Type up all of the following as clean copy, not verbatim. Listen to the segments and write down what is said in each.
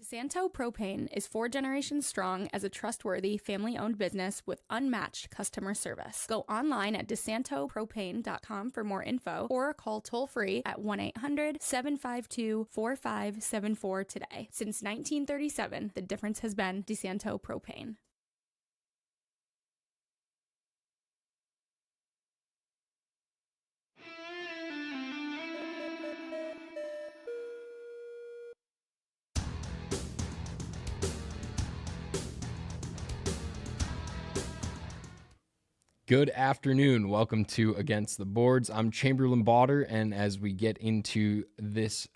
DeSanto Propane is 4 generations strong as a trustworthy, family-owned business with unmatched customer service. Go online at DeSantoPropane.com for more info or call toll-free at 1-800-752-4574 today. Since 1937, the difference has been DeSanto Propane. Good afternoon. Welcome to Against the Boards. I'm Chamberlain Bauder, and as we get into this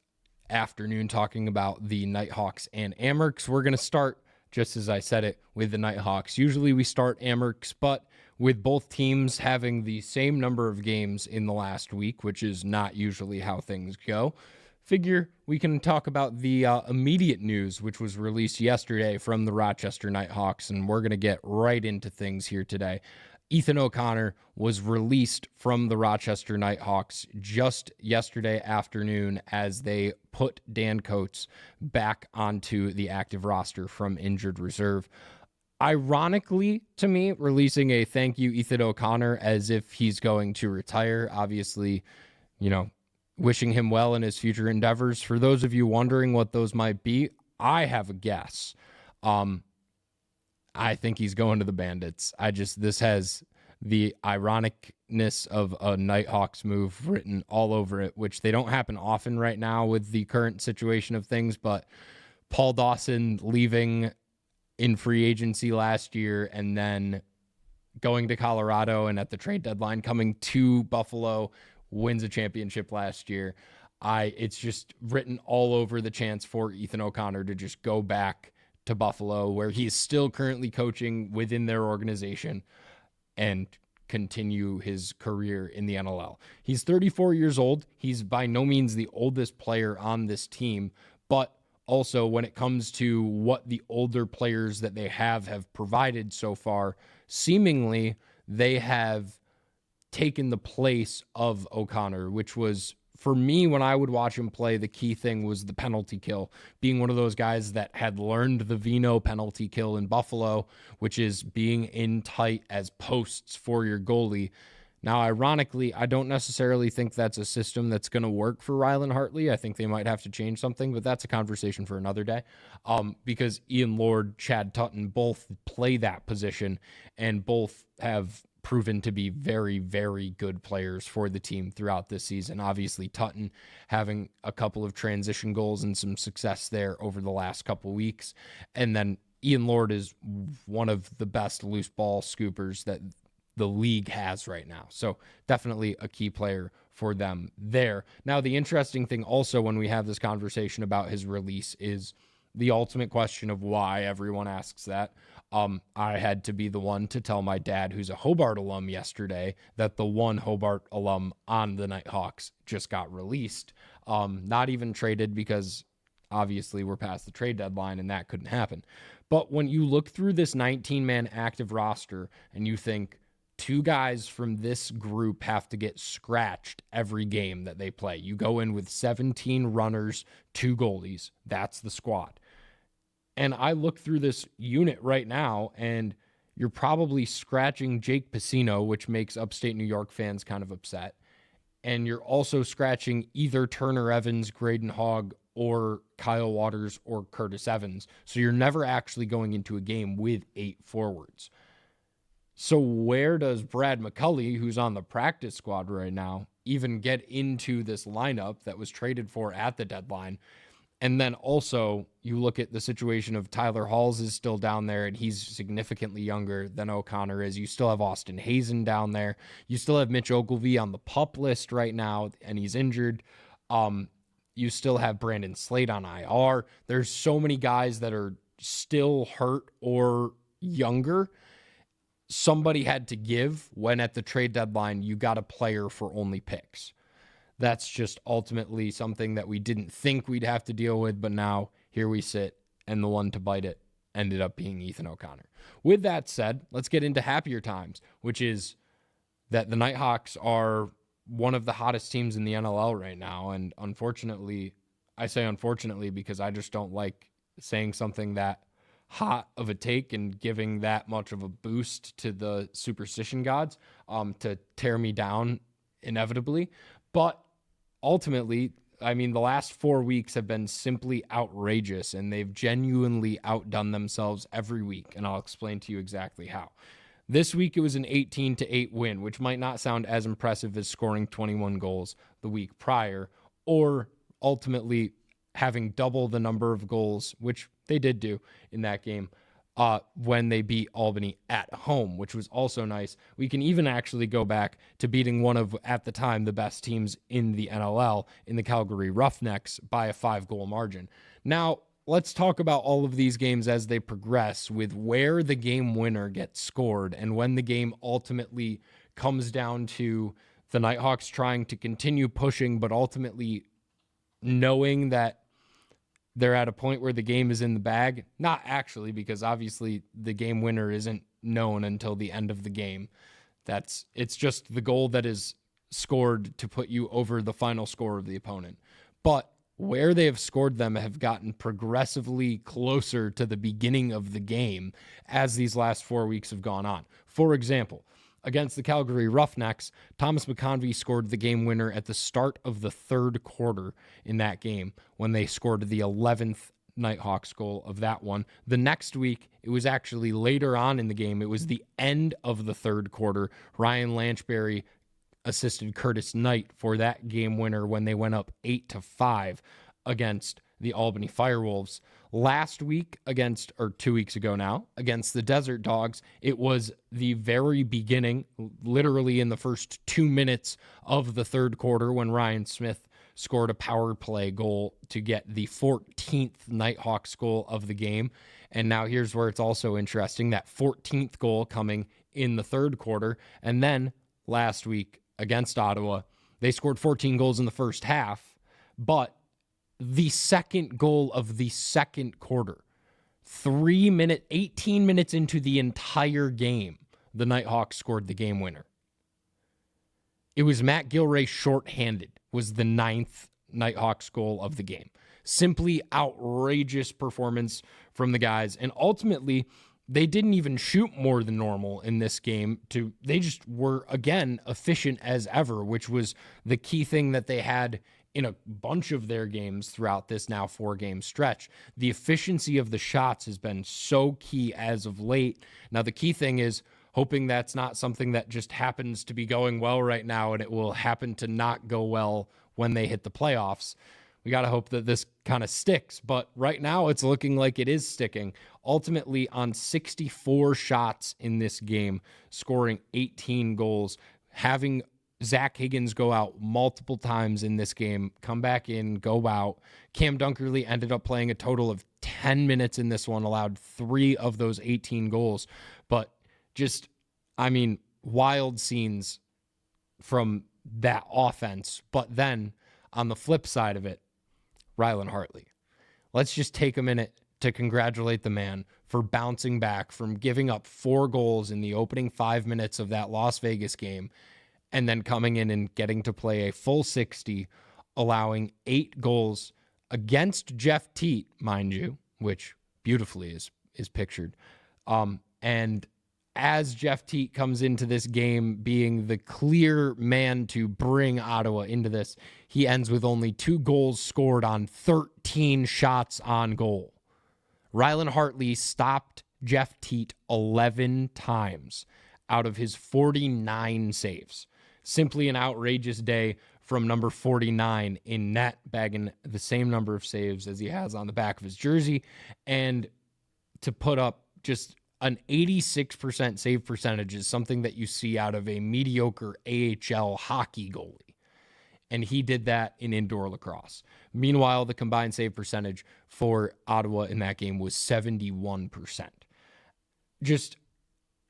afternoon talking about the Knighthawks and Amerks, we're going to start, just as I said it, with the Knighthawks. Usually we start Amerks, but with both teams having the same number of games in the last week, which is not usually how things go, figure we can talk about the immediate news, which was released yesterday from the Rochester Knighthawks, and we're going to get right into things here today. Ethan O'Connor was released from the Rochester Knighthawks just yesterday afternoon as they put Dan Coates back onto the active roster from injured reserve. Ironically, to me, releasing a thank you Ethan O'Connor as if he's going to retire. Obviously, wishing him well in his future endeavors. For those of you wondering what those might be, I have a guess. I think he's going to the Bandits. This has the ironicness of a Knighthawks move written all over it, which they don't happen often right now with the current situation of things, but Paul Dawson leaving in free agency last year and then going to Colorado and at the trade deadline coming to Buffalo, wins a championship last year. It's just written all over the chance for Ethan O'Connor to just go back to Buffalo, where he is still currently coaching within their organization, and continue his career in the NLL. He's 34 years old. He's by no means the oldest player on this team, but also when it comes to what the older players that they have provided so far, seemingly they have taken the place of O'Connor, which was, for me, when I would watch him play, the key thing was the penalty kill, being one of those guys that had learned the Vino penalty kill in Buffalo, which is being in tight as posts for your goalie. Now, ironically, I don't necessarily think that's a system that's going to work for Rylan Hartley. I think they might have to change something, but that's a conversation for another day, because Ian Lord, Chad Tutton both play that position and both have proven to be very, very good players for the team throughout this season. Obviously, Tutton having a couple of transition goals and some success there over the last couple weeks. And then Ian Lord is one of the best loose ball scoopers that the league has right now. So definitely a key player for them there. Now, the interesting thing also when we have this conversation about his release is the ultimate question of why everyone asks that. I had to be the one to tell my dad, who's a Hobart alum, yesterday that the one Hobart alum on the Knighthawks just got released. Not even traded, because obviously we're past the trade deadline and that couldn't happen. But when you look through this 19-man active roster and you think 2 guys from this group have to get scratched every game that they play, you go in with 17 runners, 2 goalies. That's the squad. And I look through this unit right now, and you're probably scratching Jake Pacino, which makes upstate New York fans kind of upset. And you're also scratching either Turner Evans, Graydon Hogg, or Kyle Waters or Curtis Evans. So you're never actually going into a game with 8 forwards. So where does Brad McCulley, who's on the practice squad right now, even get into this lineup that was traded for at the deadline? And then also you look at the situation of Tyler Halls is still down there, and he's significantly younger than O'Connor is. You still have Austin Hazen down there. You still have Mitch Ogilvie on the PUP list right now, and he's injured. You still have Brandon Slate on IR. There's so many guys that are still hurt or younger. Somebody had to give when at the trade deadline you got a player for only picks. That's just ultimately something that we didn't think we'd have to deal with, but now here we sit, and the one to bite it ended up being Ethan O'Connor. With that said, let's get into happier times, which is that the Knighthawks are one of the hottest teams in the NLL right now, and unfortunately, I say unfortunately because I just don't like saying something that hot of a take and giving that much of a boost to the superstition gods to tear me down inevitably. But ultimately, I mean, the last 4 weeks have been simply outrageous, and they've genuinely outdone themselves every week, and I'll explain to you exactly how. This week, it was an 18-8 win, which might not sound as impressive as scoring 21 goals the week prior, or ultimately having double the number of goals, which they did do in that game, when they beat Albany at home, which was also nice. We can even actually go back to beating one of, at the time, the best teams in the NLL in the Calgary Roughnecks by a 5-goal margin. Now, let's talk about all of these games as they progress with where the game winner gets scored and when the game ultimately comes down to the Knighthawks trying to continue pushing, but ultimately knowing that they're at a point where the game is in the bag. Not actually, because obviously the game winner isn't known until the end of the game. It's just the goal that is scored to put you over the final score of the opponent. But where they have scored them have gotten progressively closer to the beginning of the game as these last 4 weeks have gone on. For example, against the Calgary Roughnecks, Thomas McConvey scored the game winner at the start of the third quarter in that game when they scored the 11th Knighthawks goal of that one. The next week, it was actually later on in the game. It was the end of the third quarter. Ryan Lanchbury assisted Curtis Knight for that game winner when they went up 8-5 against the Albany Firewolves. Last week or 2 weeks ago now, against the Desert Dogs, it was the very beginning, literally in the first 2 minutes of the third quarter, when Ryan Smith scored a power play goal to get the 14th Knighthawks goal of the game. And now here's where it's also interesting, that 14th goal coming in the third quarter. And then last week against Ottawa, they scored 14 goals in the first half, but the second goal of the second quarter, 18 minutes into the entire game, the Knighthawks scored the game winner. It was Matt Gilray shorthanded, was the 9th Knighthawks goal of the game. Simply outrageous performance from the guys. And ultimately, they didn't even shoot more than normal in this game. They just were, again, efficient as ever, which was the key thing that they had in a bunch of their games throughout this now 4-game stretch. The efficiency of the shots has been so key as of late. Now, the key thing is hoping that's not something that just happens to be going well right now and it will happen to not go well when they hit the playoffs. We got to hope that this kind of sticks, but right now it's looking like it is sticking. Ultimately, on 64 shots in this game, scoring 18 goals, having Zach Higgins go out multiple times in this game, come back in, go out. Cam Dunkerley ended up playing a total of 10 minutes in this one, allowed 3 of those 18 goals. But just, I mean, wild scenes from that offense. But then on the flip side of it, Rylan Hartley. Let's just take a minute to congratulate the man for bouncing back from giving up 4 goals in the opening 5 minutes of that Las Vegas game, and then coming in and getting to play a full 60, allowing 8 goals against Jeff Teat, mind you, which beautifully is pictured. And as Jeff Teat comes into this game being the clear man to bring Ottawa into this, he ends with only 2 goals scored on 13 shots on goal. Rylan Hartley stopped Jeff Teat 11 times out of his 49 saves. Simply an outrageous day from number 49 in net, bagging the same number of saves as he has on the back of his jersey, and to put up just an 86% save percentage is something that you see out of a mediocre AHL hockey goalie. And he did that in indoor lacrosse. Meanwhile, the combined save percentage for Ottawa in that game was 71%. Just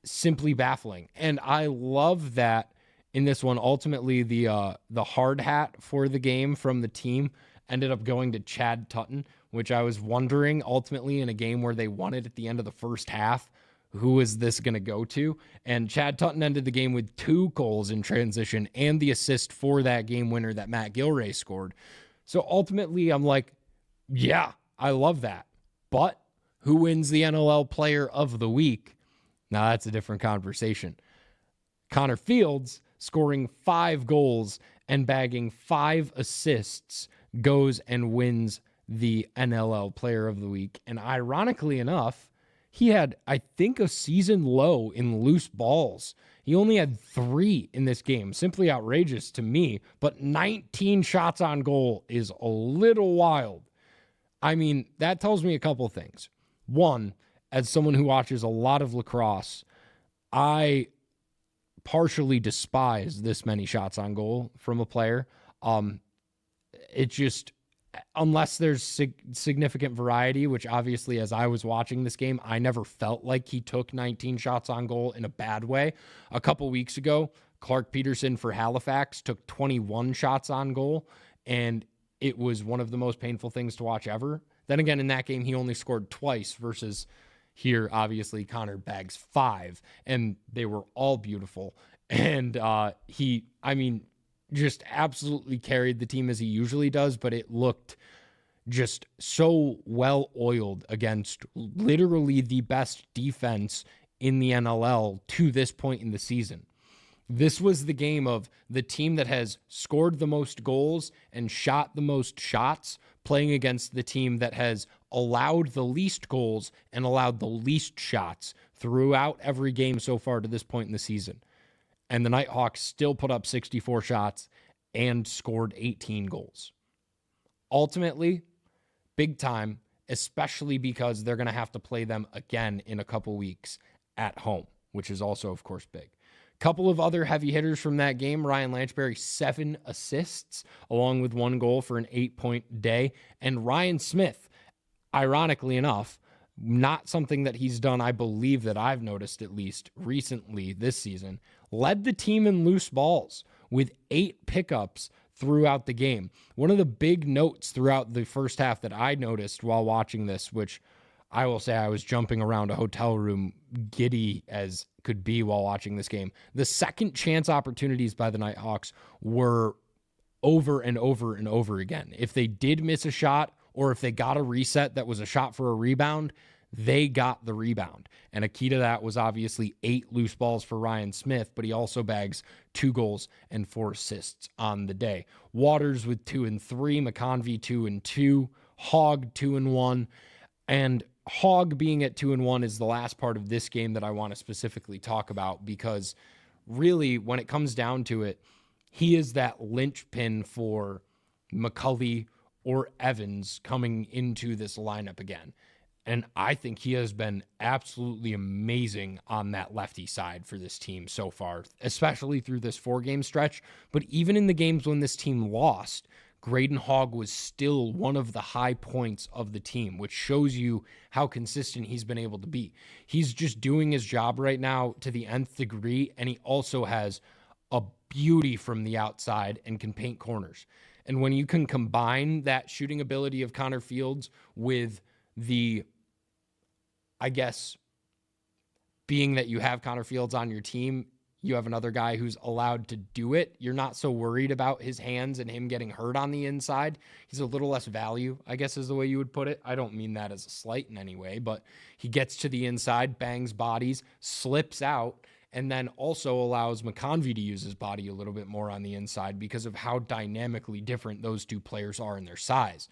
simply baffling. And I love that in this one, ultimately the hard hat for the game from the team ended up going to Chad Tutton, which I was wondering ultimately in a game where they won it at the end of the first half, who is this going to go to? And Chad Tutton ended the game with 2 goals in transition and the assist for that game winner that Matt Gilray scored. So ultimately, I'm like, yeah, I love that. But who wins the NLL Player of the Week? Now, that's a different conversation. Connor Fields, scoring 5 goals and bagging 5 assists, goes and wins the NLL Player of the Week. And ironically enough, he had, I think, a season low in loose balls. He only had 3 in this game. Simply outrageous to me, but 19 shots on goal is a little wild. I mean, that tells me a couple things. One, as someone who watches a lot of lacrosse, I partially despise this many shots on goal from a player. It just, unless there's significant variety, which obviously as I was watching this game, I never felt like he took 19 shots on goal in a bad way. A couple weeks ago, Clark Peterson for Halifax took 21 shots on goal, and it was one of the most painful things to watch ever. Then again, in that game, he only scored twice versus here, obviously, Connor bags 5, and they were all beautiful. And just absolutely carried the team as he usually does, but it looked just so well-oiled against literally the best defense in the NLL to this point in the season. This was the game of the team that has scored the most goals and shot the most shots playing against the team that has allowed the least goals and allowed the least shots throughout every game so far to this point in the season. And the Knighthawks still put up 64 shots and scored 18 goals. Ultimately, big time, especially because they're going to have to play them again in a couple weeks at home, which is also, of course, big. Couple of other heavy hitters from that game. Ryan Lanchbury, 7 assists, along with 1 goal for an 8-point day. And Ryan Smith, ironically enough, not something that he's done, I believe that I've noticed at least recently this season, led the team in loose balls with 8 pickups throughout the game. One of the big notes throughout the first half that I noticed while watching this, which I will say I was jumping around a hotel room giddy as could be while watching this game. The second chance opportunities by the Knighthawks were over and over and over again. If they did miss a shot or if they got a reset that was a shot for a rebound, they got the rebound. And a key to that was obviously 8 loose balls for Ryan Smith, but he also bags 2 goals and 4 assists on the day. Waters with 2 and 3, McConvey 2 and 2, Hogg 2 and 1, and Hogg being at 2 and 1 is the last part of this game that I want to specifically talk about, because really when it comes down to it, he is that linchpin for McCulley or Evans coming into this lineup again. And I think he has been absolutely amazing on that lefty side for this team so far, especially through this 4-game stretch. But even in the games when this team lost, Graydon Hogg was still one of the high points of the team, which shows you how consistent he's been able to be. He's just doing his job right now to the nth degree, and he also has a beauty from the outside and can paint corners. And when you can combine that shooting ability of Connor Fields with the, I guess, being that you have Connor Fields on your team, you have another guy who's allowed to do it. You're not so worried about his hands and him getting hurt on the inside. He's a little less value, I guess is the way you would put it. I don't mean that as a slight in any way, but he gets to the inside, bangs bodies, slips out, and then also allows McConvey to use his body a little bit more on the inside because of how dynamically different those two players are in their size.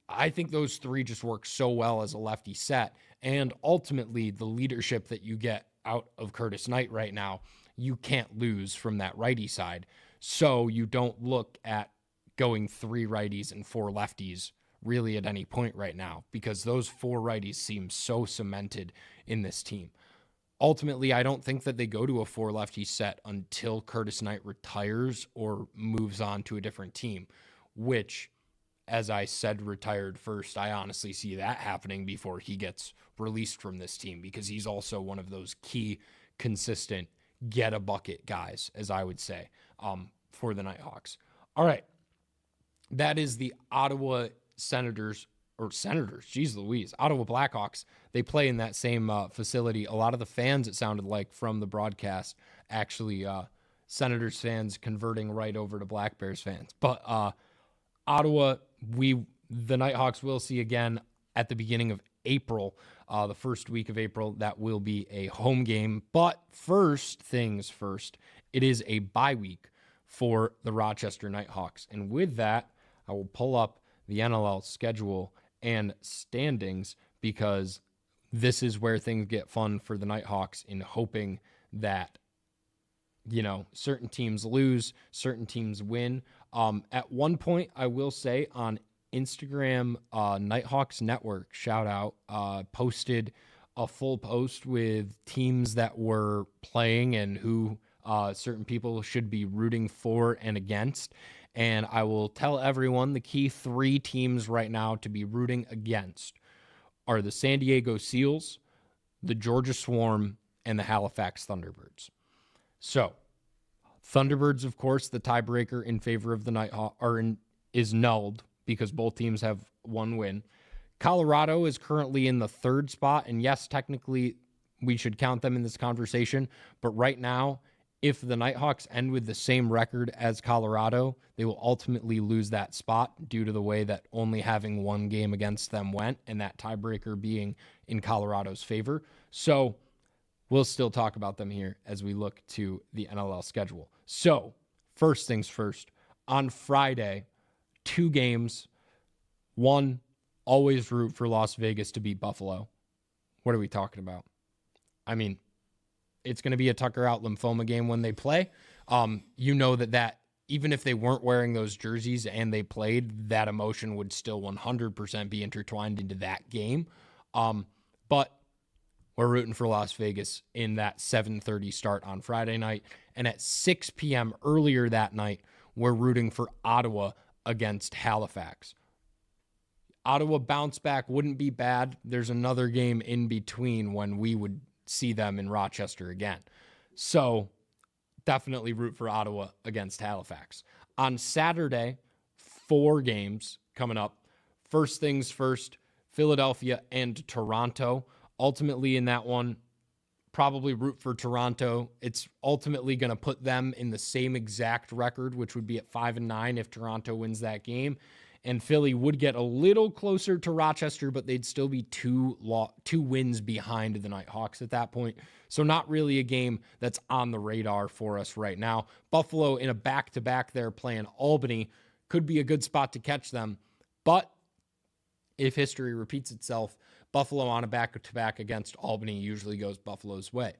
I think those 3 just work so well as a lefty set, and ultimately the leadership that you get out of Curtis Knight right now, you can't lose from that righty side. So you don't look at going 3 righties and 4 lefties really at any point right now, because those 4 righties seem so cemented in this team. Ultimately, I don't think that they go to a 4 lefty set until Curtis Knight retires or moves on to a different team, which, as I said, retired first. I honestly see that happening before he gets released from this team, because he's also one of those key, consistent, get a bucket guys, as I would say, for the Knighthawks. All right. That is the Ottawa Ottawa Blackhawks. They play in that same facility. A lot of the fans, it sounded like from the broadcast, actually Senators fans converting right over to Black Bears fans. But Ottawa, the Knighthawks will see again. at the beginning of April, the first week of April. That will be a home game. But first things first, it is a bye week for the Rochester Knighthawks. And with that, I will pull up the NLL schedule and standings, because this is where things get fun for the Knighthawks, in hoping that, certain teams lose, certain teams win. At one point, I will say, on Instagram, Knighthawks Network, shout out, posted a full post with teams that were playing and who certain people should be rooting for and against. And I will tell everyone the key 3 teams right now to be rooting against are the San Diego Seals, the Georgia Swarm, and the Halifax Thunderbirds. So, Thunderbirds, of course, the tiebreaker in favor of the Nighthawks is nulled because both teams have one win. Colorado is currently in the 3rd spot, and yes, technically we should count them in this conversation, but right now, if the Knighthawks end with the same record as Colorado, they will ultimately lose that spot due to the way that only having one game against them went, and that tiebreaker being in Colorado's favor. So we'll still talk about them here as we look to the NLL schedule. So first things first, on Friday, 2 games. 1, always root for Las Vegas to beat Buffalo. What are we talking about? I mean, it's going to be a Tucker Out lymphoma game when they play. That even if they weren't wearing those jerseys and they played, that emotion would still 100% be intertwined into that game. But we're rooting for Las Vegas in that 7:30 start on Friday night. And at 6 p.m. earlier that night, we're rooting for Ottawa against Halifax. Ottawa bounce back wouldn't be bad. There's another game in between when we would see them in Rochester again. So definitely root for Ottawa against Halifax. On Saturday, 4 games coming up. First things first, Philadelphia and Toronto. Ultimately in that one, probably root for Toronto. It's ultimately going to put them in the same exact record, which would be at 5-9 if Toronto wins that game. And Philly would get a little closer to Rochester, but they'd still be 2 wins behind the Knighthawks at that point. So not really a game that's on the radar for us right now. Buffalo in a back-to-back there playing Albany could be a good spot to catch them. But if history repeats itself, Buffalo on a back-to-back against Albany usually goes Buffalo's way.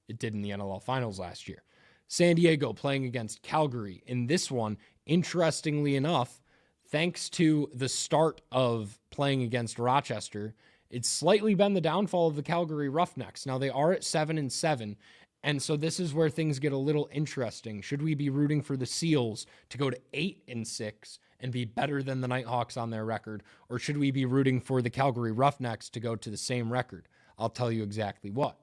It did in the NLL Finals last year. San Diego playing against Calgary. In this one, interestingly enough, thanks to the start of playing against Rochester, it's slightly been the downfall of the Calgary Roughnecks. Now they are at 7-7, and so this is where things get a little interesting. Should we be rooting for the Seals to go to 8-6 and be better than the Knighthawks on their record, or should we be rooting for the Calgary Roughnecks to go to the same record? I'll tell you exactly what.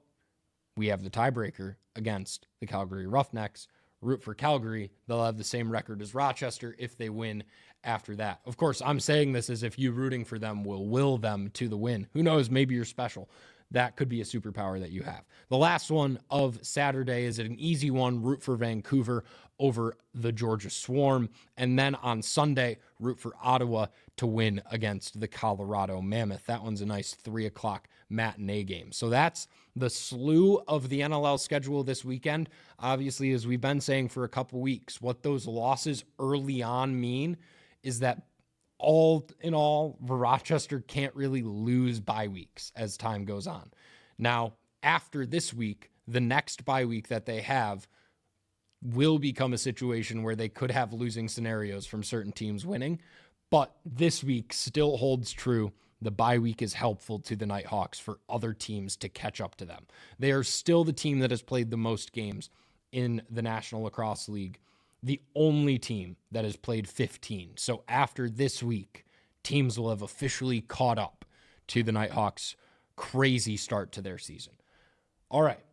We have the tiebreaker against the Calgary Roughnecks. Root for Calgary. They'll have the same record as Rochester if they win after that. Of course, I'm saying this as if you rooting for them will will them to the win. Who knows? Maybe you're special. That could be a superpower that you have. The last one of Saturday is an easy one. Root for Vancouver over the Georgia Swarm. And then on Sunday, root for Ottawa to win against the Colorado Mammoth. That one's a nice 3:00 matinee game. So that's the slew of the NLL schedule this weekend. Obviously, as we've been saying for a couple weeks, what those losses early on mean is that all in all, Rochester can't really lose bye weeks as time goes on. Now, after this week, the next bye week that they have will become a situation where they could have losing scenarios from certain teams winning. But this week still holds true. The bye week is helpful to the Knighthawks for other teams to catch up to them. They are still the team that has played the most games in the National Lacrosse League. The only team that has played 15. So after this week, teams will have officially caught up to the Knighthawks' crazy start to their season. All right.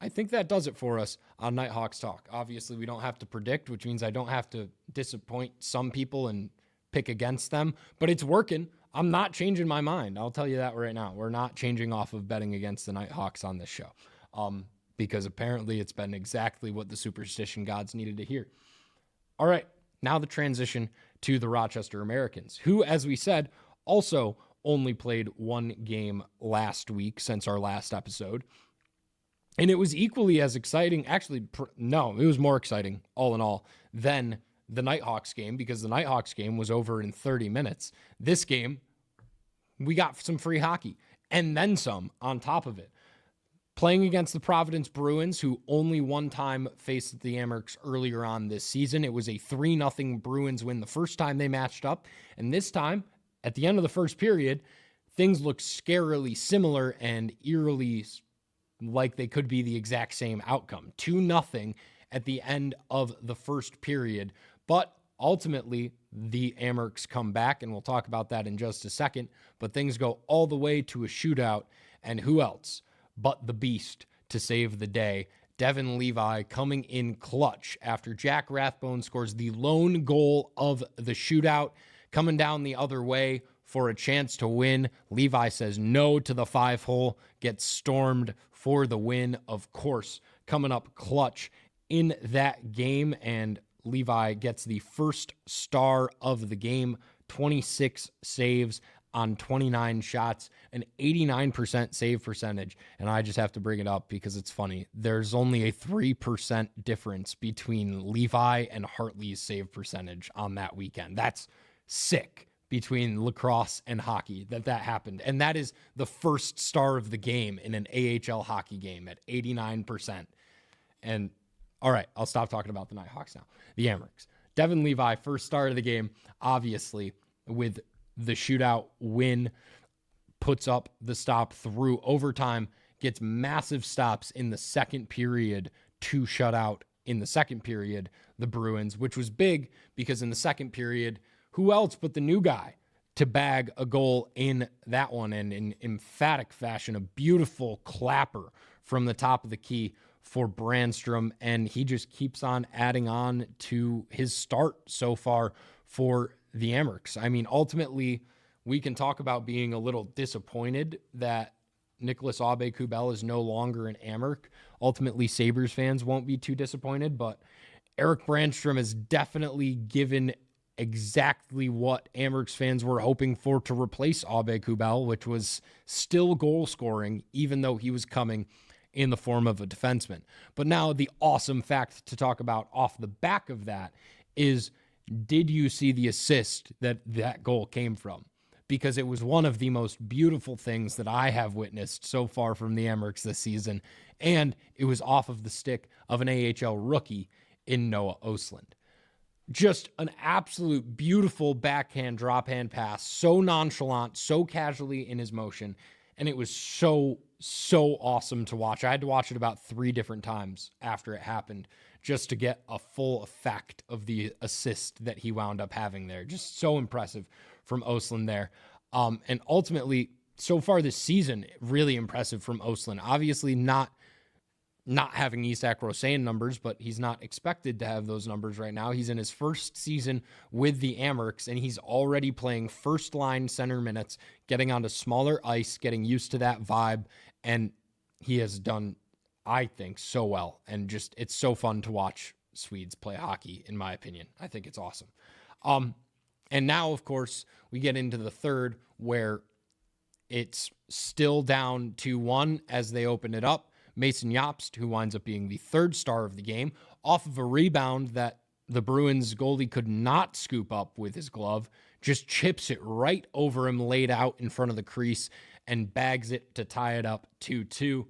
I think that does it for us on Knighthawks Talk. Obviously, we don't have to predict, which means I don't have to disappoint some people and pick against them, but it's working. I'm not changing my mind. I'll tell you that right now. We're not changing off of betting against the Knighthawks on this show because apparently it's been exactly what the superstition gods needed to hear. All right, now the transition to the Rochester Americans, who, as we said, also only played one game last week since our last episode. And it was equally as exciting. Actually, no, it was more exciting all in all than the Knighthawks game, because the Knighthawks game was over in 30 minutes. This game, we got some free hockey and then some on top of it. Playing against the Providence Bruins, who only one time faced the Amerks earlier on this season. It was a 3-0 Bruins win the first time they matched up. And this time, at the end of the first period, things looked scarily similar and eerily like they could be the exact same outcome. 2-0 at the end of the first period. But ultimately, the Amerks come back, and we'll talk about that in just a second. But things go all the way to a shootout, and who else but the Beast to save the day? Devon Levi coming in clutch after Jack Rathbone scores the lone goal of the shootout, coming down the other way for a chance to win. Levi says no to the 5-hole, gets stormed for the win, of course, coming up clutch in that game, and Levi gets the first star of the game, 26 saves on 29 shots, an 89% save percentage. And I just have to bring it up because it's funny. There's only a 3% difference between Levi and Hartley's save percentage on that weekend. That's sick between lacrosse and hockey that happened. And that is the first star of the game in an AHL hockey game at 89%. And all right, I'll stop talking about the Knighthawks now. The Amerks. Devon Levi, first star of the game, obviously, with the shootout win, puts up the stop through overtime, gets massive stops in the second period to shut out in the second period the Bruins, which was big because in the second period, who else but the new guy to bag a goal in that one? And in emphatic fashion, a beautiful clapper from the top of the key for Brandstrom, and he just keeps on adding on to his start so far for the Amerks. I mean, ultimately, we can talk about being a little disappointed that Nicholas Aube-Kubel is no longer an Amerk. Ultimately, Sabres fans won't be too disappointed, but Erik Brandstrom has definitely given exactly what Amerks fans were hoping for to replace Aube-Kubel, which was still goal scoring, even though he was coming in the form of a defenseman. But now the awesome fact to talk about off the back of that is, did you see the assist that goal came from? Because it was one of the most beautiful things that I have witnessed so far from the Amerks this season, and it was off of the stick of an AHL rookie in Noah Ostlund. Just an absolute beautiful backhand drop hand pass, so nonchalant, so casually in his motion, and it was so awesome to watch. I had to watch it about 3 different times after it happened just to get a full effect of the assist that he wound up having there. Just so impressive from Ostlund there. And ultimately, so far this season, really impressive from Ostlund. Obviously not having Isak Rosen numbers, but he's not expected to have those numbers right now. He's in his first season with the Amerks, and he's already playing first-line center minutes, getting onto smaller ice, getting used to that vibe, and he has done, I think, so well. And just, it's so fun to watch Swedes play hockey, in my opinion. I think it's awesome. And now, of course, we get into the third, where it's still down 2-1 as they open it up. Mason Jobst, who winds up being the third star of the game, off of a rebound that the Bruins goalie could not scoop up with his glove, just chips it right over him, laid out in front of the crease, and bags it to tie it up 2-2.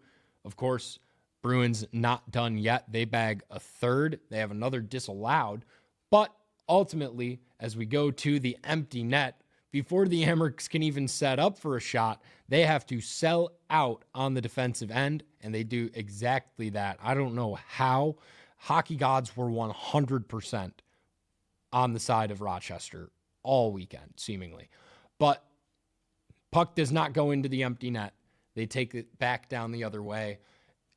Of course, Bruins not done yet. They bag a third. They have another disallowed. But ultimately, as we go to the empty net, before the Amerks can even set up for a shot, they have to sell out on the defensive end, and they do exactly that. I don't know how. Hockey gods were 100% on the side of Rochester all weekend, seemingly. But puck does not go into the empty net. They take it back down the other way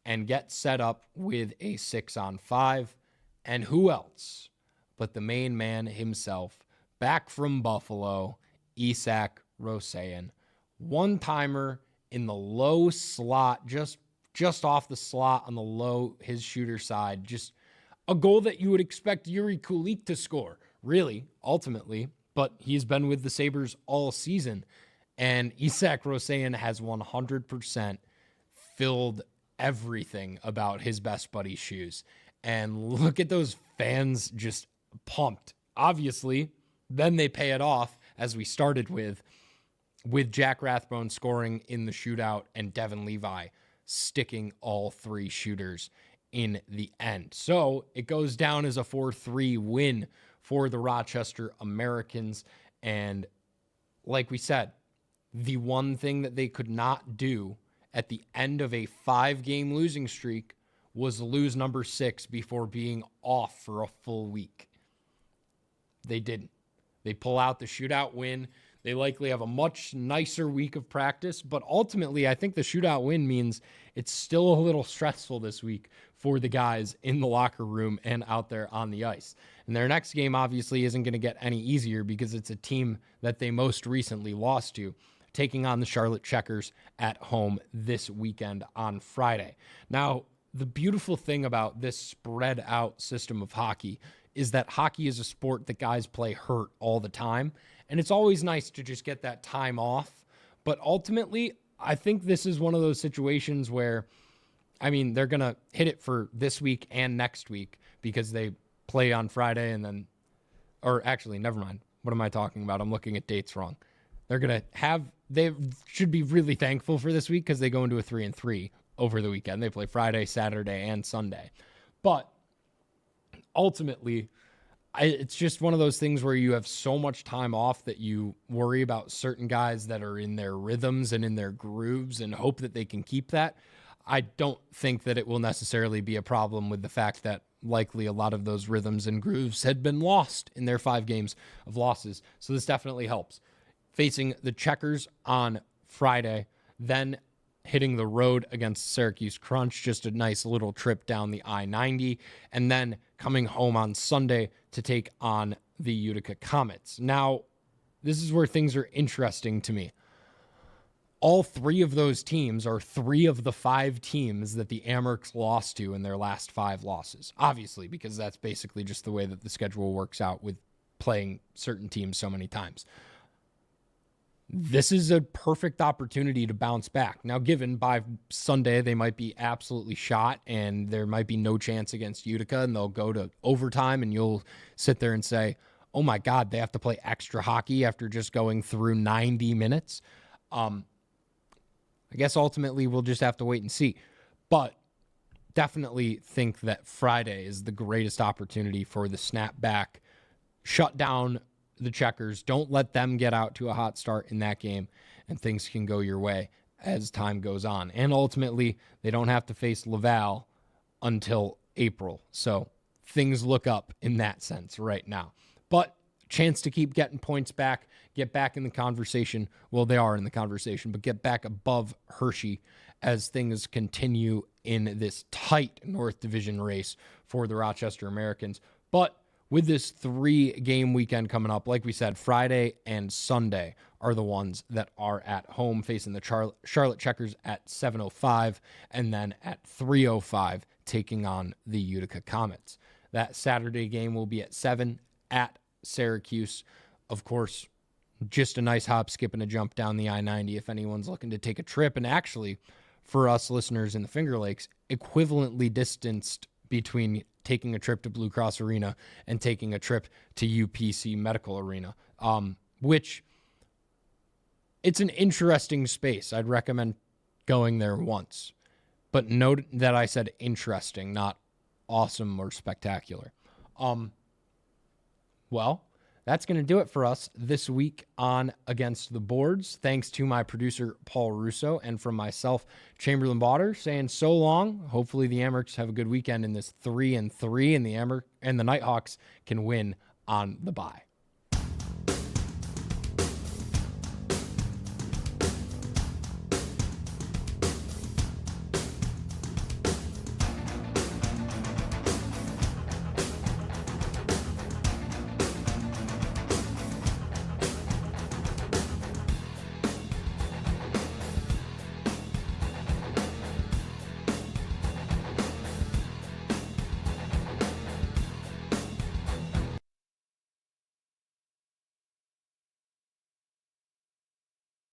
and get set up with a 6-on-5. And who else but the main man himself, back from Buffalo, Isak Rosen. One-timer in the low slot, just off the slot on the low, his shooter side. Just a goal that you would expect Yuri Kulik to score, really, ultimately. But he's been with the Sabres all season. And Isak Rosen has 100% filled everything about his best buddy's shoes. And look at those fans just pumped. Obviously, then they pay it off, as we started with Jack Rathbone scoring in the shootout and Devon Levi sticking all three shooters in the end. So it goes down as a 4-3 win for the Rochester Americans. And like we said, the one thing that they could not do at the end of a 5-game losing streak was lose number 6 before being off for a full week. They didn't. They pull out the shootout win. They likely have a much nicer week of practice, but ultimately I think the shootout win means it's still a little stressful this week for the guys in the locker room and out there on the ice. And their next game obviously isn't going to get any easier because it's a team that they most recently lost to, taking on the Charlotte Checkers at home this weekend on Friday. Now, the beautiful thing about this spread out system of hockey is that hockey is a sport that guys play hurt all the time. And it's always nice to just get that time off. But ultimately, I think this is one of those situations where, I mean, they're going to hit it for this week and next week because they play on Friday and then, or actually, never mind. What am I talking about? I'm looking at dates wrong. They're going to have, they should be really thankful for this week because they go into a 3-3 over the weekend. They play Friday, Saturday, and Sunday. But ultimately, it's just one of those things where you have so much time off that you worry about certain guys that are in their rhythms and in their grooves and hope that they can keep that. I don't think that it will necessarily be a problem with the fact that likely a lot of those rhythms and grooves had been lost in their 5 games of losses. So this definitely helps. Facing the Checkers on Friday, then hitting the road against Syracuse Crunch, just a nice little trip down the I-90, and then coming home on Sunday to take on the Utica Comets. Now, this is where things are interesting to me. All 3 of those teams are 3 of the 5 teams that the Amerks lost to in their last 5 losses. Obviously, because that's basically just the way that the schedule works out with playing certain teams so many times. This is a perfect opportunity to bounce back. Now, given by Sunday, they might be absolutely shot and there might be no chance against Utica and they'll go to overtime and you'll sit there and say, oh my God, they have to play extra hockey after just going through 90 minutes. I guess ultimately we'll just have to wait and see. But definitely think that Friday is the greatest opportunity for the snapback, shut down the Checkers. Don't let them get out to a hot start in that game, and things can go your way as time goes on. And ultimately, they don't have to face Laval until April. So things look up in that sense right now. But chance to keep getting points back, get back in the conversation. Well, they are in the conversation, but get back above Hershey as things continue in this tight North Division race for the Rochester Americans. But with this 3-game weekend coming up, like we said, Friday and Sunday are the ones that are at home facing the Charlotte Checkers at 7:05 and then at 3:05 taking on the Utica Comets. That Saturday game will be at 7 at Syracuse. Of course, just a nice hop, skip, and a jump down the I-90 if anyone's looking to take a trip. And actually, for us listeners in the Finger Lakes, equivalently distanced between taking a trip to Blue Cross Arena and taking a trip to UPC Medical Arena, which it's an interesting space. I'd recommend going there once. But note that I said interesting, not awesome or spectacular. Well, that's going to do it for us this week on Against the Boards. Thanks to my producer, Paul Russo, and from myself, Chamberlain Bauder, saying so long. Hopefully the Amerks have a good weekend in this 3-3, and the Nighthawks can win on the bye.